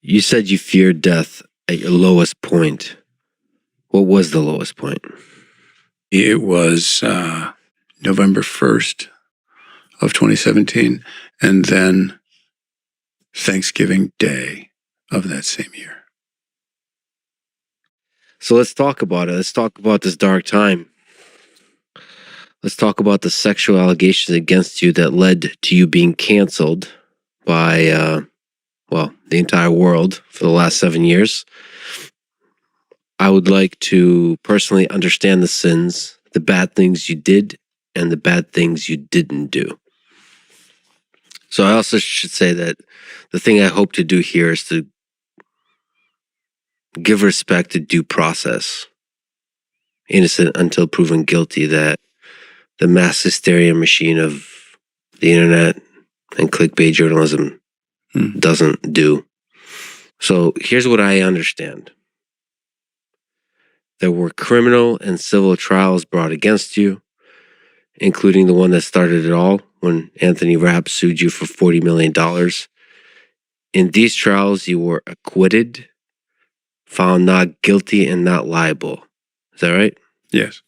You said you feared death at your lowest point. What was the lowest point? It was November 1st of 2017, and then Thanksgiving Day of that same year. So let's talk about it. Let's talk about this dark time. Let's talk about the sexual allegations against you that led to you being canceled by, the entire world for the last 7 years. I would like to personally understand the sins, the bad things you did, and the bad things you didn't do. So I also should say that the thing I hope to do here is to give respect to due process. Innocent until proven guilty, that the mass hysteria machine of the internet and clickbait journalism doesn't do. So here's what I understand. There were criminal and civil trials brought against you, including the one that started it all when Anthony Rapp sued you for $40 million. In these trials, you were acquitted, found not guilty, and not liable. Is that right? Yes.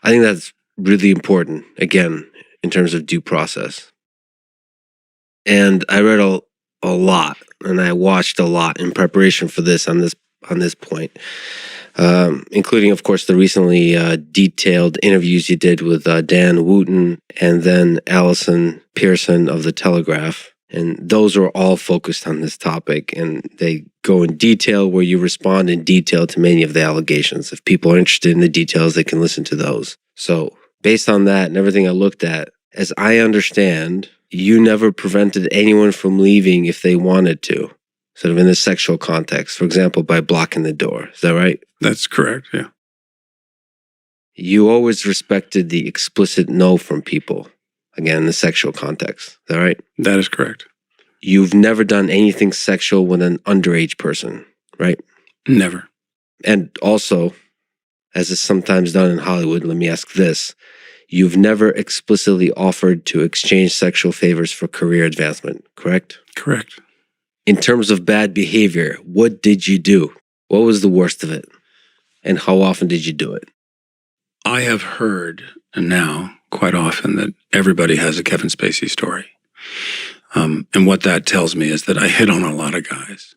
I think that's really important, again, in terms of due process. And I read a lot, and I watched a lot in preparation for this on this point, including, of course, the recently detailed interviews you did with Dan Wooten and then Allison Pearson of The Telegraph. And those are all focused on this topic, and they go in detail where you respond in detail to many of the allegations. If people are interested in the details, they can listen to those. So based on that and everything I looked at, as I understand, you never prevented anyone from leaving if they wanted to, sort of in a sexual context, for example, by blocking the door. Is that right? That's correct, yeah. You always respected the explicit no from people, again, in the sexual context. Is that right? That is correct. You've never done anything sexual with an underage person, right? Never. And also, as is sometimes done in Hollywood, let me ask this. You've never explicitly offered to exchange sexual favors for career advancement, correct? Correct. In terms of bad behavior, what did you do? What was the worst of it? And how often did you do it? I have heard now quite often that everybody has a Kevin Spacey story. And what that tells me is that I hit on a lot of guys.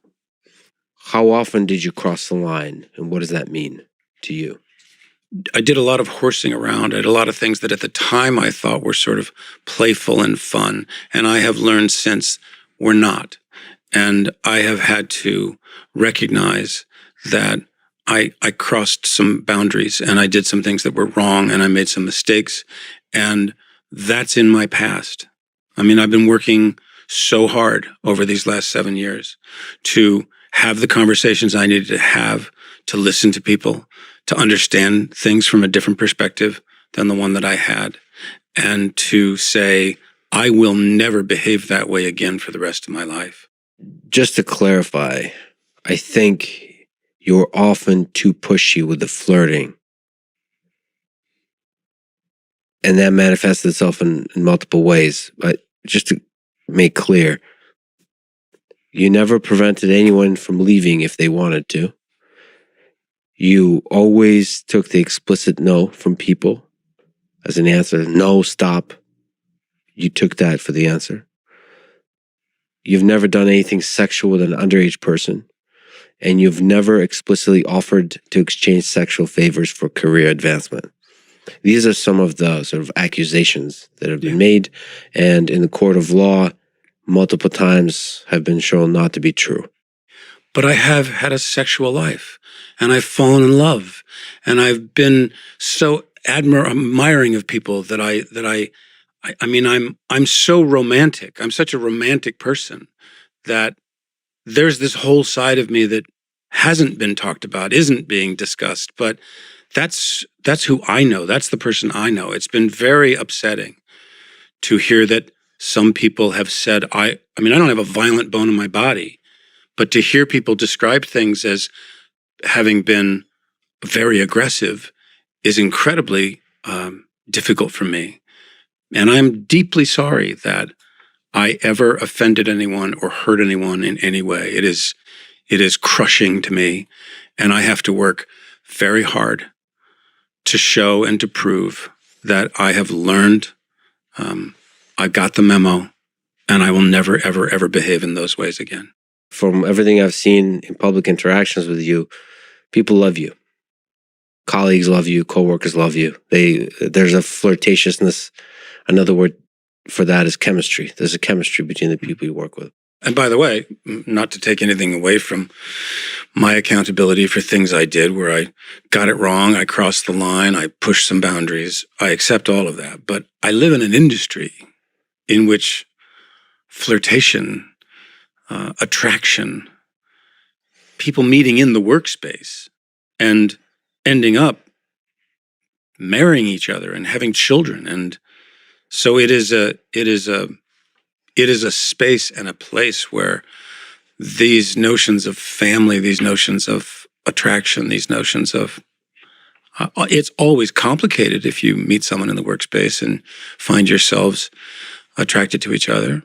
How often did you cross the line? And what does that mean to you? I did a lot of horsing around. I did a lot of things that at the time I thought were sort of playful and fun. And I have learned since were not. And I have had to recognize that I crossed some boundaries and I did some things that were wrong and I made some mistakes. And that's in my past. I mean, I've been working so hard over these last 7 years to have the conversations I needed to have, to listen to people, to understand things from a different perspective than the one that I had, and to say, I will never behave that way again for the rest of my life. Just to clarify, I think you're often too pushy with the flirting. And that manifests itself in multiple ways. But just to make clear, you never prevented anyone from leaving if they wanted to. You always took the explicit no from people as an answer. No, stop. You took that for the answer. You've never done anything sexual with an underage person. And you've never explicitly offered to exchange sexual favors for career advancement. These are some of the sort of accusations that have been made, and in the court of law, multiple times have been shown not to be true. But I have had a sexual life, and I've fallen in love, and I've been so admiring of people that I'm so romantic. I'm such a romantic person that there's this whole side of me that hasn't been talked about, isn't being discussed, but that's who I know. That's the person I know. It's been very upsetting to hear that some people have said, I don't have a violent bone in my body, but to hear people describe things as having been very aggressive is incredibly difficult for me. And I'm deeply sorry that I ever offended anyone or hurt anyone in any way. It is It is crushing to me, and I have to work very hard to show and to prove that I have learned, I got the memo, and I will never, ever, ever behave in those ways again. From everything I've seen in public interactions with you, people love you. Colleagues love you. Coworkers love you. There's a flirtatiousness. Another word for that is chemistry. There's a chemistry between the people you work with. And by the way, not to take anything away from my accountability for things I did where I got it wrong, I crossed the line, I pushed some boundaries. I accept all of that. But I live in an industry in which flirtation, attraction, people meeting in the workspace and ending up marrying each other and having children. And so it is a space and a place where these notions of family, these notions of attraction, these notions of it's always complicated if you meet someone in the workspace and find yourselves attracted to each other.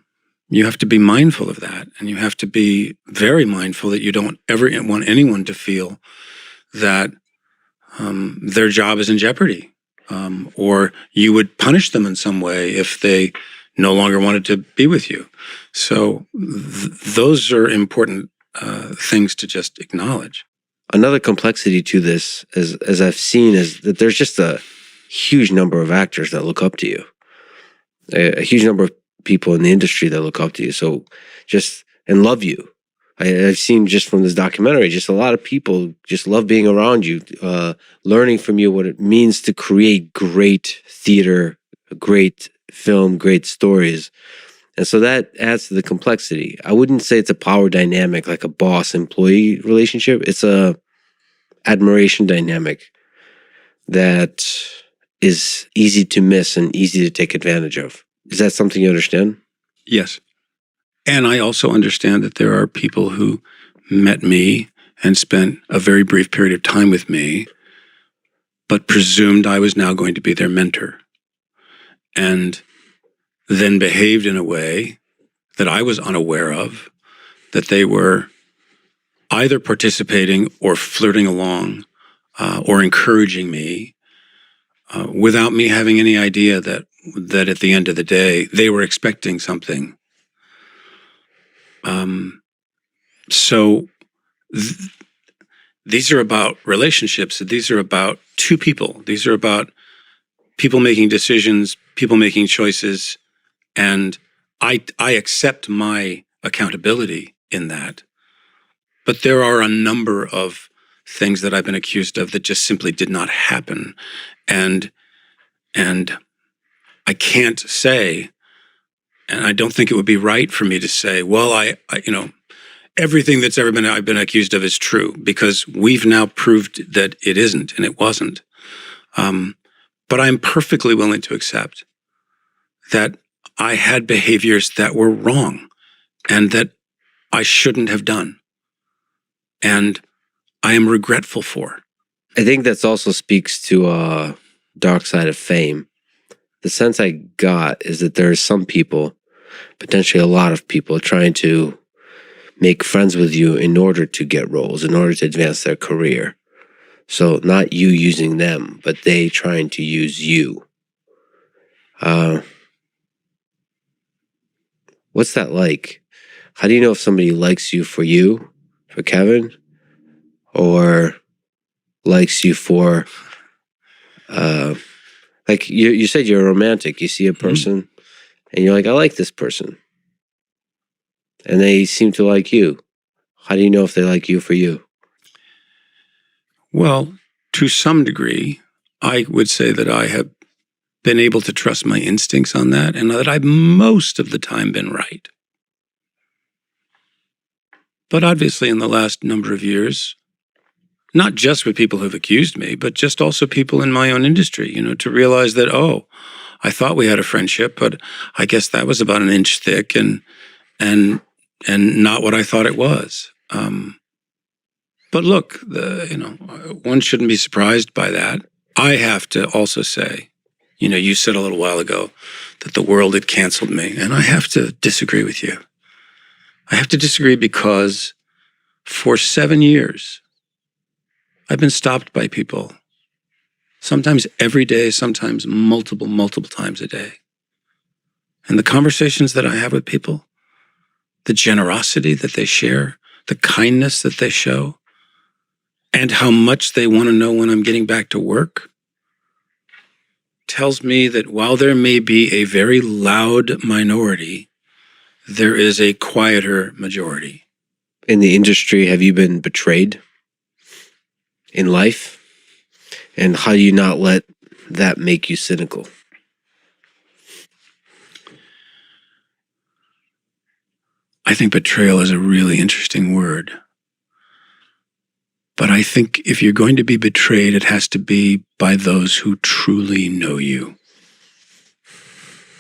You have to be mindful of that, and you have to be very mindful that you don't ever want anyone to feel that their job is in jeopardy, or you would punish them in some way if they no longer wanted to be with you. So those are important things to just acknowledge. Another complexity to this, as I've seen, is that there's just a huge number of actors that look up to you, a huge number of people in the industry that look up to you. So and love you. I've seen just from this documentary, just a lot of people just love being around you, learning from you what it means to create great theater, great film, great stories. And so that adds to the complexity. I wouldn't say it's a power dynamic like a boss-employee relationship. It's a admiration dynamic that is easy to miss and easy to take advantage of. Is that something you understand? Yes. And I also understand that there are people who met me and spent a very brief period of time with me, but presumed I was now going to be their mentor, and then behaved in a way that I was unaware of, that they were either participating or flirting along or encouraging me without me having any idea that at the end of the day, they were expecting something. These are about relationships. These are about two people. These are about people making decisions, people making choices, and I accept my accountability in that. But there are a number of things that I've been accused of that just simply did not happen. And I can't say, and I don't think it would be right for me to say, well, I everything that's ever been I've been accused of is true, because we've now proved that it isn't and it wasn't. But I'm perfectly willing to accept that I had behaviors that were wrong and that I shouldn't have done. And I am regretful for. I think that also speaks to a dark side of fame. The sense I got is that there are some people, potentially a lot of people, trying to make friends with you in order to get roles, in order to advance their career. So not you using them, but they trying to use you. What's that like? How do you know if somebody likes you, for Kevin, or likes you for, like you said you're a romantic. You see a person and you're like, I like this person. And they seem to like you. How do you know if they like you for you? Well, to some degree, I would say that I have been able to trust my instincts on that, and that I've most of the time been right. But obviously in the last number of years, not just with people who've accused me, but just also people in my own industry, to realize that, oh, I thought we had a friendship, but I guess that was about an inch thick and not what I thought it was. But look, one shouldn't be surprised by that. I have to also say, you said a little while ago that the world had canceled me, and I have to disagree with you. I have to disagree because For 7 years, I've been stopped by people, sometimes every day, sometimes multiple times a day. And the conversations that I have with people, the generosity that they share, the kindness that they show, and how much they want to know when I'm getting back to work, tells me that while there may be a very loud minority, there is a quieter majority. In the industry, have you been betrayed in life? And how do you not let that make you cynical? I think betrayal is a really interesting word. But I think if you're going to be betrayed, it has to be by those who truly know you.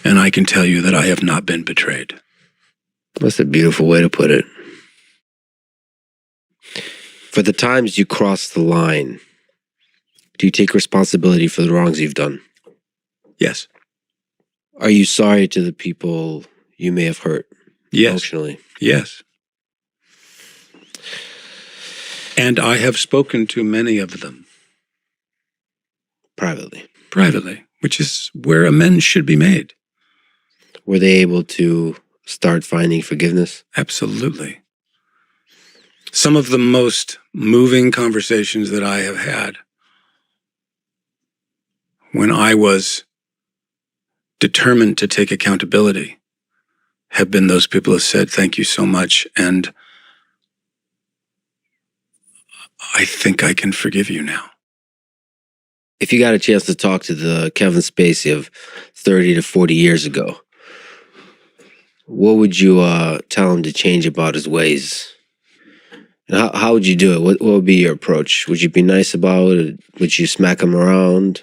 And I can tell you that I have not been betrayed. That's a beautiful way to put it. For the times you cross the line, do you take responsibility for the wrongs you've done? Yes. Are you sorry to the people you may have hurt? Yes. Emotionally? Yes. And I have spoken to many of them. Privately? Privately, which is where amends should be made. Were they able to start finding forgiveness? Absolutely. Some of the most moving conversations that I have had when I was determined to take accountability have been those people who said, thank you so much, and I think I can forgive you now. If you got a chance to talk to the Kevin Spacey of 30 to 40 years ago, what would you tell him to change about his ways? And how would you do it? What would be your approach? Would you be nice about it? Would you smack him around?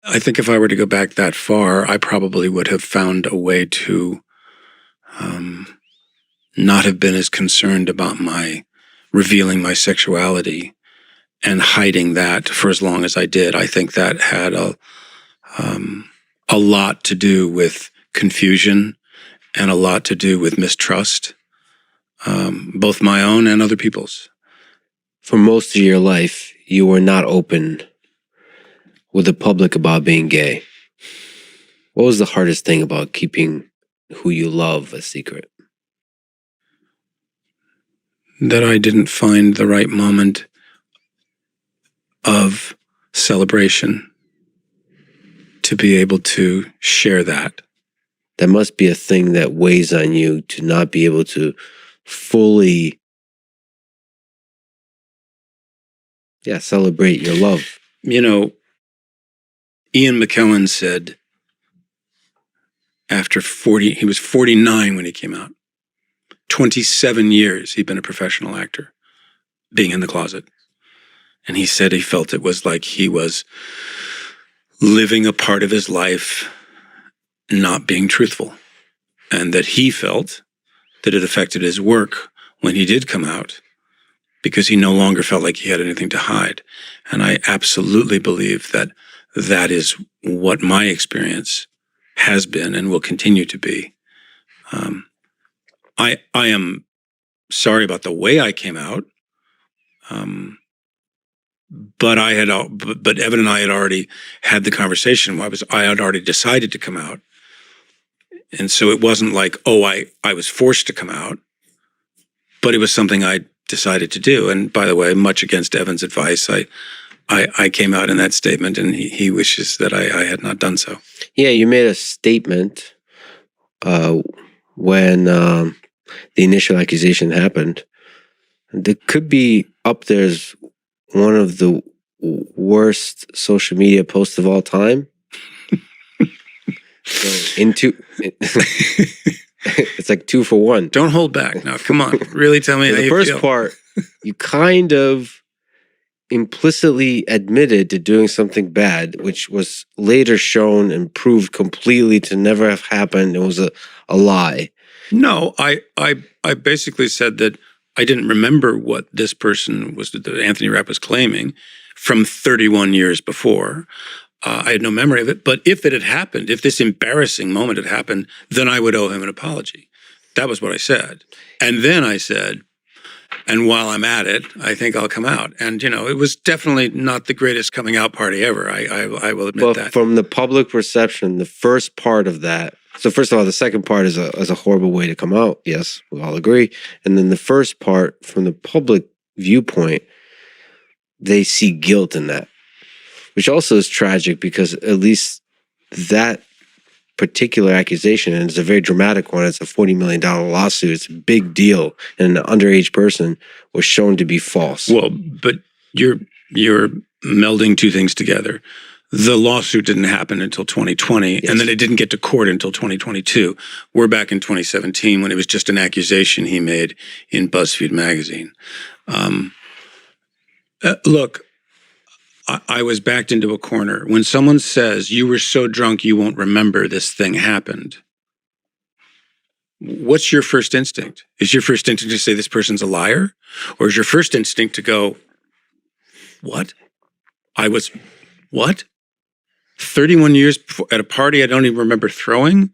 I think if I were to go back that far, I probably would have found a way to not have been as concerned about my revealing my sexuality and hiding that for as long as I did. I think that had a lot to do with confusion and a lot to do with mistrust, both my own and other people's. For most of your life, you were not open with the public about being gay. What was the hardest thing about keeping who you love a secret? That I didn't find the right moment of celebration to be able to share that. That must be a thing that weighs on you, to not be able to fully celebrate your love. You know, Ian McKellen said after 40, he was 49 when he came out. 27 years he'd been a professional actor, being in the closet. And he said he felt it was like he was living a part of his life not being truthful. And that he felt that it affected his work when he did come out, because he no longer felt like he had anything to hide. And I absolutely believe that that is what my experience has been and will continue to be. I am sorry about the way I came out, but Evan and I had already had the conversation. I had already decided to come out, and so it wasn't like, oh, I was forced to come out, but it was something I decided to do. And by the way, much against Evan's advice, I came out in that statement, and he wishes that I had not done so. Yeah, you made a statement when the initial accusation happened. That could be up there as one of the worst social media posts of all time. It's like 2 for 1. Don't hold back. Now, come on. Really tell me how you feel. The first part, you kind of implicitly admitted to doing something bad, which was later shown and proved completely to never have happened. It was a lie. No, I basically said that I didn't remember what this person was, that Anthony Rapp was claiming from 31 years before. I had no memory of it. But if it had happened, if this embarrassing moment had happened, then I would owe him an apology. That was what I said. And then I said, And while I'm at it, I think I'll come out. And, it was definitely not the greatest coming out party ever. I will admit that. From the public perception, the first part of that. So first of all, the second part is a horrible way to come out. Yes, we all agree. And then the first part, from the public viewpoint, they see guilt in that, which also is tragic because at least that particular accusation, and it's a very dramatic one, it's a $40 million lawsuit, it's a big deal, and an underage person was shown to be false. Well, but you're melding two things together. The lawsuit didn't happen until 2020, Yes. and then it didn't get to court until 2022. We're back in 2017 when it was just an accusation he made in BuzzFeed magazine. Look, I was backed into a corner. When someone says, you were so drunk you won't remember this thing happened, what's your first instinct? Is your first instinct to say this person's a liar? Or is your first instinct to go, what? What? 31 years at a party I don't even remember throwing?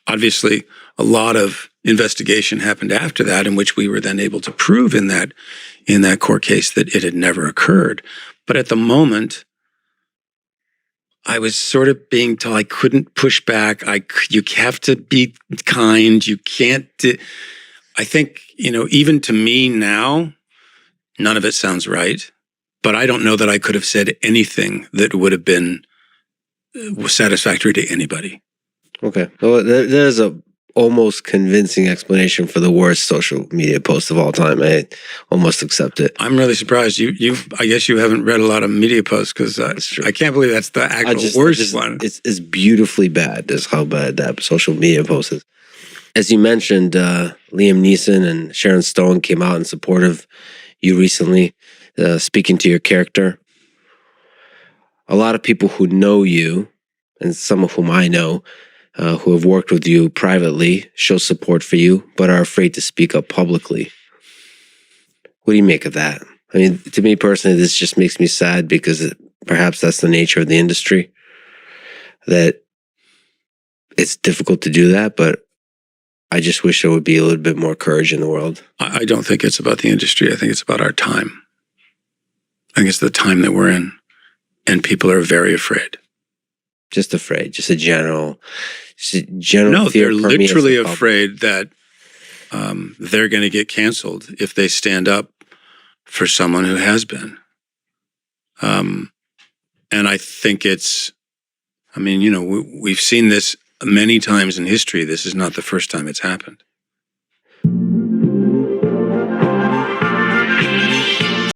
Obviously, a lot of investigation happened after that in which we were then able to prove in that court case that it had never occurred. But at the moment, I was sort of being told I couldn't push back. You have to be kind. You can't. I think, even to me now, none of it sounds right. But I don't know that I could have said anything that would have been satisfactory to anybody. Okay. Well, there's a almost convincing explanation for the worst social media post of all time. I almost accept it. I'm really surprised. I guess you haven't read a lot of media posts because I can't believe that's the actual worst one. It's beautifully bad. Is how bad that social media post is. As you mentioned, Liam Neeson and Sharon Stone came out in support of you recently, speaking to your character. A lot of people who know you, and some of whom I know, who have worked with you privately, show support for you, but are afraid to speak up publicly. What do you make of that? I mean, to me personally, this just makes me sad because perhaps that's the nature of the industry, that it's difficult to do that, but I just wish there would be a little bit more courage in the world. I don't think it's about the industry. I think it's about our time. I think it's the time that we're in, and people are very afraid. Just afraid, just a general No, fear. they're literally afraid that they're going to get canceled if they stand up for someone who has been. And I think we've seen this many times in history. This is not the first time it's happened.